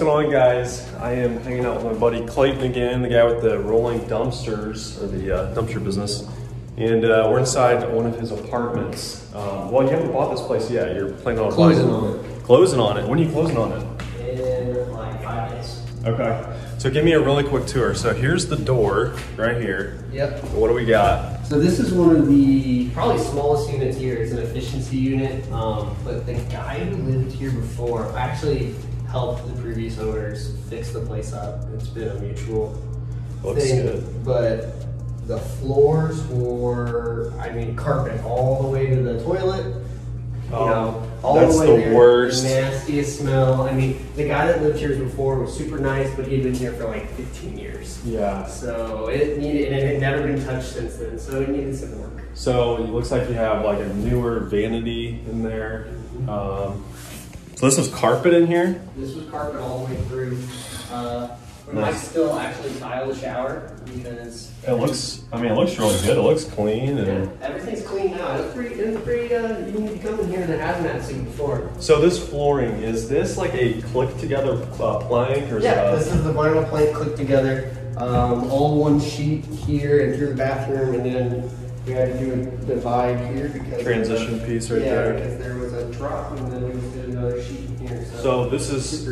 going on, guys? I am hanging out with my buddy Clayton again, the guy with the rolling dumpsters, or the dumpster business. And we're inside one of his apartments. Well, you haven't bought this place yet. You're planning on closing on it. Closing on it. When are you closing on it? In like 5 days. Okay. So give me a really quick tour. So here's the door right here. Yep. What do we got? So this is one of the probably smallest units here. It's an efficiency unit. But the guy who lived here before actually helped the previous owners fix the place up. It's been a mutual thing. Good. But the floors were, I mean, carpet all the way to the toilet. You know, all that's the way the there. worst. The nastiest smell. I mean, the guy that lived here before was super nice, but he'd been here for like 15 years. Yeah. So it needed, and it had never been touched since then. So it needed some work. So it looks like you have like a newer vanity in there. So this was carpet in here? This was carpet all the way through. We might still actually tile the shower because it looks, I mean, it looks really good. It looks clean. And yeah, everything's clean now. It's pretty, you need to come in here that hasn't had seen before. So this flooring, is this like a click together plank? Or this is the vinyl plank clicked together. All one sheet here and through the bathroom, and then we had to do a divide here because transition piece right there. Yeah, because there was a drop, and then we just did another sheet in here. So this is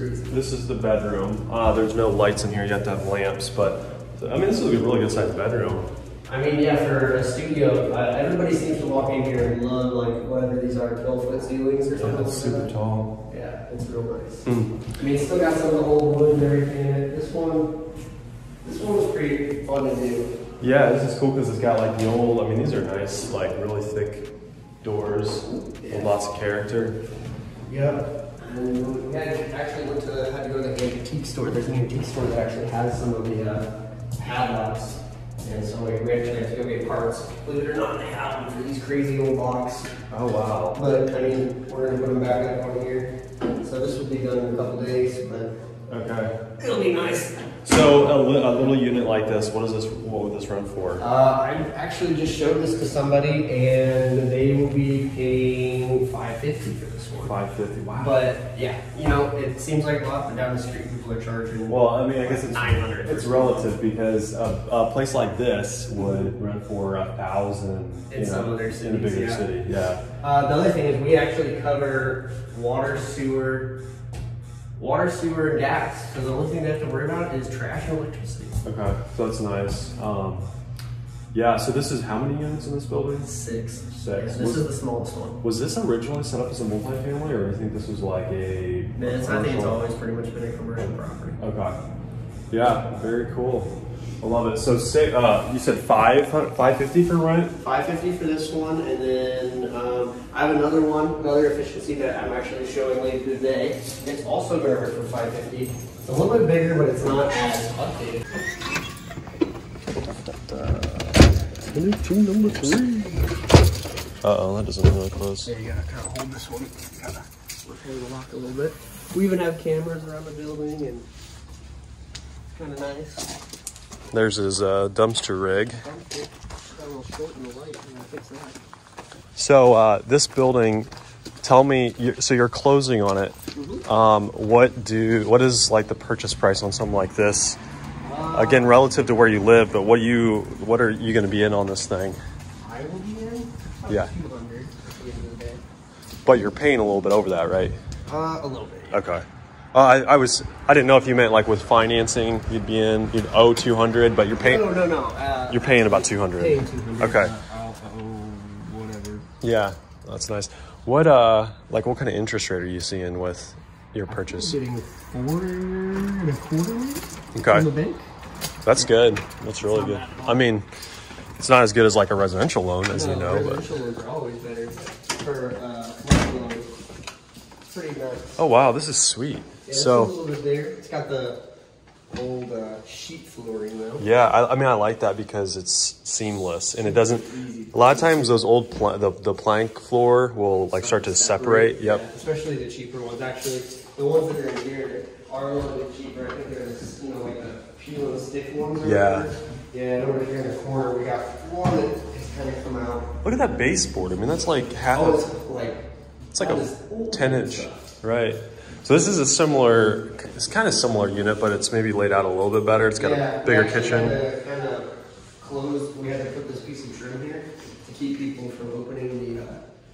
the bedroom. There's no lights in here. You have to have lamps, but I mean, this is a really good sized bedroom. I mean, yeah, for a studio, everybody seems to walk in here and love like whatever these are, 12-foot ceilings or something. Yeah, it's super tall. Yeah, it's real nice. I mean, it's still got some of the old wood and everything in it. This one was pretty fun to do. Yeah, this is cool because it's got like the old, I mean, these are nice, like really thick doors with lots of character. Yep. And we had to go to the antique store. There's an antique store that actually has some of the padlocks. And so we actually have to go get parts. Believe it or not, they have them for these crazy old locks. Oh, wow. But I mean, we're going to put them back up on here. So this will be done in a couple days, but okay. It'll be nice. So a little unit like this, what would this run for? I actually just showed this to somebody, and they will be paying $550 for this one. $550. Wow. But yeah, you know, it seems like a lot, but down the street people are charging. Well, I mean, I guess it's $900. It's relative because a place like this would rent for $1,000 in some other cities, in a bigger city. Yeah. The other thing is we actually cover water, sewer, and gas. So the only thing they have to worry about is trash and electricity. Okay, so that's nice. Yeah, so this is how many units in this building? 6. Yeah, this is the smallest one. Was this originally set up as a multifamily, or do you think this was like a I think it's always pretty much been a commercial property. Okay. Yeah, very cool. I love it. So say, you said $550 for rent? $550 for this one, and then I have another efficiency that I'm actually showing later today. It's also going to rent for $550. It's a little bit bigger, but it's not as updated. Number 3. Uh-oh, that doesn't really close. Yeah, you gotta kind of hold this one. Gotta repair the lock a little bit. We even have cameras around the building, and it's kind of nice. There's his dumpster rig. Got a little short in the light. I'm gonna fix that. So this building, tell me, so you're closing on it. What is like the purchase price on something like this? Again, relative to where you live, but what are you going to be in on this thing? I will be in. Yeah. 200 at the end of the day. But you're paying a little bit over that, right? A little bit. Yeah. Okay. I didn't know if you meant like with financing, you'd owe 200, but you're paying. No. You're paying about 200. Paying 200. Okay. I'll owe whatever. Yeah, that's nice. What what kind of interest rate are you seeing with your purchase? I'm getting 4.25%. Okay. From the bank. That's good. That's really good. I mean, it's not as good as like a residential loan, as you know. Residential loans are always better. For commercial loans, it's pretty nice. Oh wow, this is sweet. Yeah, so a little bit there. It's got the old sheet flooring though. Yeah, I mean I like that because it's seamless and it doesn't. A lot of times those old the plank floor will like start to separate. Yep. Yeah, especially the cheaper ones. Actually, the ones that are in here are a little bit cheaper. I think they're like the peel and stick ones. Yeah. Yeah, and over here in the corner we got one that has kind of come out. Look at that baseboard. I mean that's like half. Oh, it's like a 10-inch, right? So this is a similar, it's kind of similar unit, but it's maybe laid out a little bit better. It's got a bigger kitchen. Kind of closed. We had to put this piece of trim here to keep people from opening the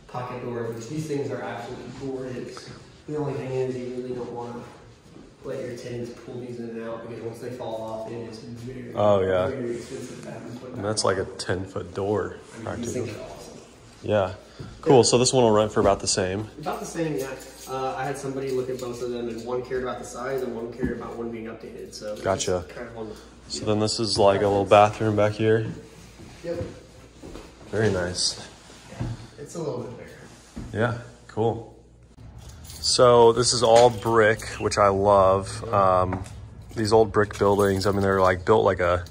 pocket door, which these things are absolutely gorgeous. The only thing is you really don't want to let your tenants pull these in and out because once they fall off, it is very, very expensive to have them put back. And that's like a 10-foot door. I mean, these things are awesome. Yeah. Cool. So this one will rent for about the same. About the same, yeah. I had somebody look at both of them, and one cared about the size, and one cared about one being updated. So gotcha. Kind of one, so then this is like a little bathroom back here. Yep. Very nice. Yeah, it's a little bit bigger. Yeah. Cool. So this is all brick, which I love. These old brick buildings. I mean, they're like built like a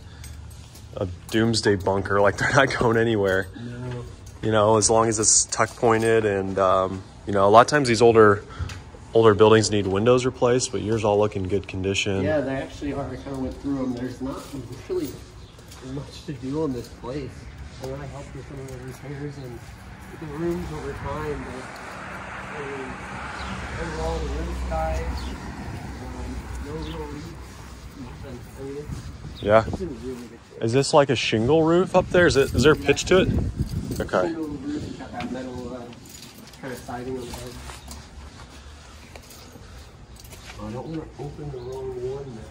doomsday bunker. Like they're not going anywhere. No. You know, as long as it's tuck pointed and, you know, a lot of times these older buildings need windows replaced, but yours all look in good condition. Yeah, they actually are. I kind of went through them. There's not really much to do on this place. I'm going to help with some of the repairs and the rooms over time. But, I mean, overall, the roof guys, no real leaks, nothing. I mean, yeah. It's in really good shape. Is this like a shingle roof up there? Is there a pitch to it? Okay. Shingle roof, it's got that metal kind of siding on the head. I don't want to open the wrong one now.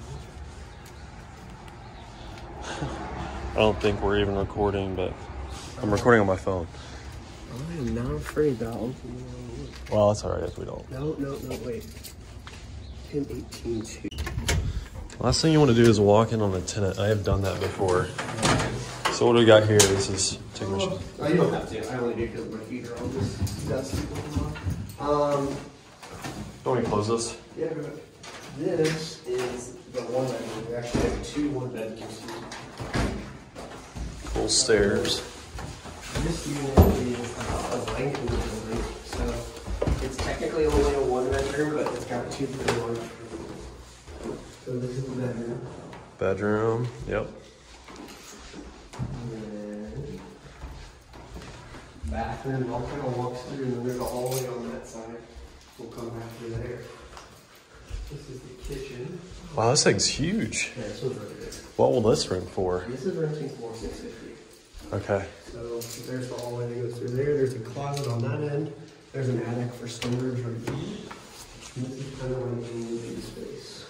I don't think we're even recording, but I'm recording on my phone. I am not afraid that I'll open the wrong one. Well, that's all right if we don't. No, wait. 1018-2. Last thing you want to do is walk in on a tenant. I have done that before. So what do we got here? This is take my shoes. Oh, you don't have to. I only do because my feet are all just dusty. Don't we close this? Yeah, but this is the one bedroom. We actually have 2 one-bedrooms here. Full stairs. This unit is the length of the building, so it's technically only a 1-bedroom, but it's got 2 pretty large rooms. So this is the bedroom. Bedroom. Yep. And then bathroom, all kind of walks through, and then there's a hallway on that side. We'll come back through there. This is the kitchen. Wow, this thing's huge. Yeah, this one's really big. What will this rent for? This is renting for $650. Okay. So there's the hallway that goes through there. There's a closet on that end. There's an attic for storage right here. And this is kind of like a living space.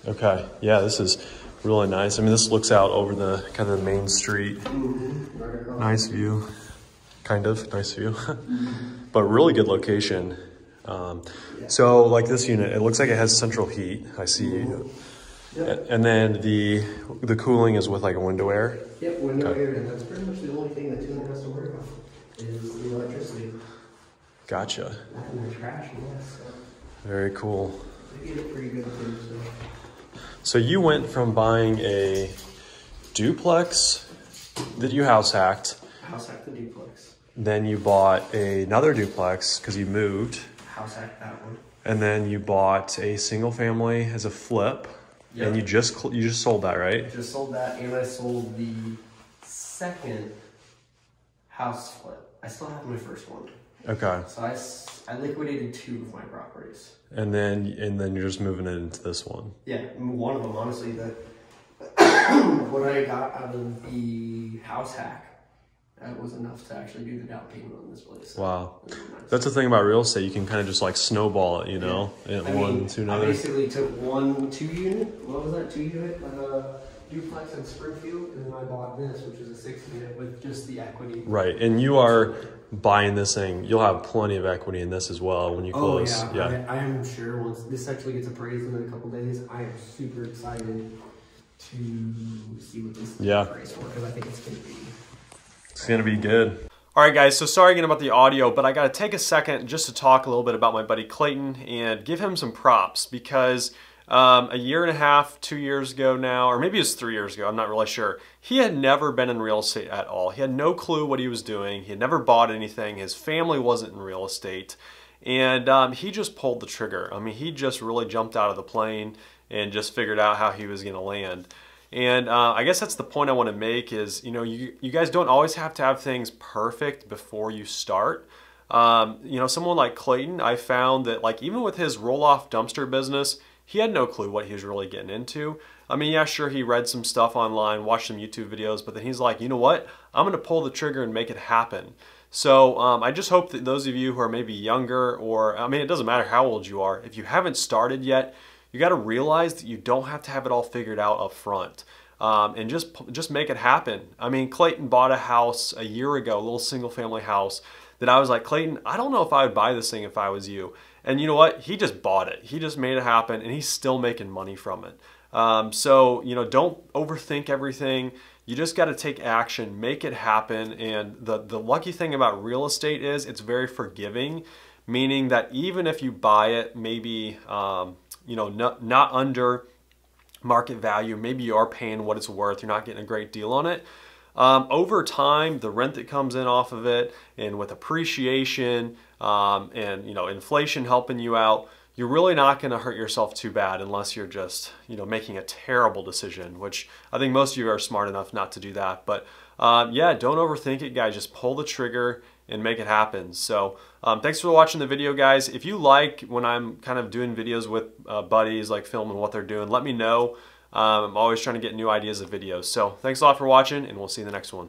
Okay. Yeah, this is really nice. I mean, this looks out over the kind of the main street. Mm-hmm. Right across. Nice view. Kind of nice view. But really good location. So like this unit, it looks like it has central heat. I see. Yep. And then the cooling is with like a window air. Yep, window air, and that's pretty much the only thing that tenant has to worry about is the electricity. Gotcha. And the trash and that stuff. Very cool. They get it pretty good too. So you went from buying a duplex that you house hacked. House hacked the duplex. Then you bought another duplex because you moved. House hacked that one. And then you bought a single family as a flip. Yep. And you just sold that, right? I just sold that, and I sold the second house flip. I still have my first one. Okay. So I liquidated 2 of my properties. And then you're just moving it into this one. Yeah, one of them, honestly, that what I got out of the house hack, that was enough to actually do the down payment on this place. So wow. Nice. That's the thing about real estate. You can kind of just like snowball it, you know, one to another. I basically took 2-unit, what was that, 2-unit duplex in Springfield, and then I bought this, which is a 6-unit with just the equity. Right, and you are buying this thing. You'll have plenty of equity in this as well when you close. Oh yeah. I am sure once this actually gets appraised in a couple days, I am super excited to see what this is appraised for, because I think it's going to be... It's going to be good. All right, guys, so sorry again about the audio, but I got to take a second just to talk a little bit about my buddy Clayton and give him some props because a year and a half, 2 years ago now, or maybe it was 3 years ago, I'm not really sure, he had never been in real estate at all. He had no clue what he was doing. He had never bought anything. His family wasn't in real estate. And he just pulled the trigger. I mean, he just really jumped out of the plane and just figured out how he was going to land. And I guess that's the point I want to make is, you know, you guys don't always have to have things perfect before you start. You know, someone like Clayton, I found that like even with his roll-off dumpster business, he had no clue what he was really getting into. I mean, yeah, sure, he read some stuff online, watched some YouTube videos, but then he's like, you know what? I'm going to pull the trigger and make it happen. So I just hope that those of you who are maybe younger, or I mean, it doesn't matter how old you are, if you haven't started yet, you got to realize that you don't have to have it all figured out up front. And just make it happen. I mean, Clayton bought a house a year ago, a little single family house, that I was like, Clayton, I don't know if I would buy this thing if I was you. And you know what? He just bought it. He just made it happen, and he's still making money from it. So, you know, don't overthink everything. You just got to take action, make it happen. And the lucky thing about real estate is it's very forgiving, meaning that even if you buy it, maybe, you know, not under market value, maybe you are paying what it's worth, you're not getting a great deal on it. Over time, the rent that comes in off of it, and with appreciation and, you know, inflation helping you out, you're really not going to hurt yourself too bad unless you're just, you know, making a terrible decision, which I think most of you are smart enough not to do that. But yeah, don't overthink it, guys. Just pull the trigger and make it happen. So thanks for watching the video, guys. If you like when I'm kind of doing videos with buddies, like filming what they're doing, let me know. I'm always trying to get new ideas of videos. So thanks a lot for watching, and we'll see you in the next one.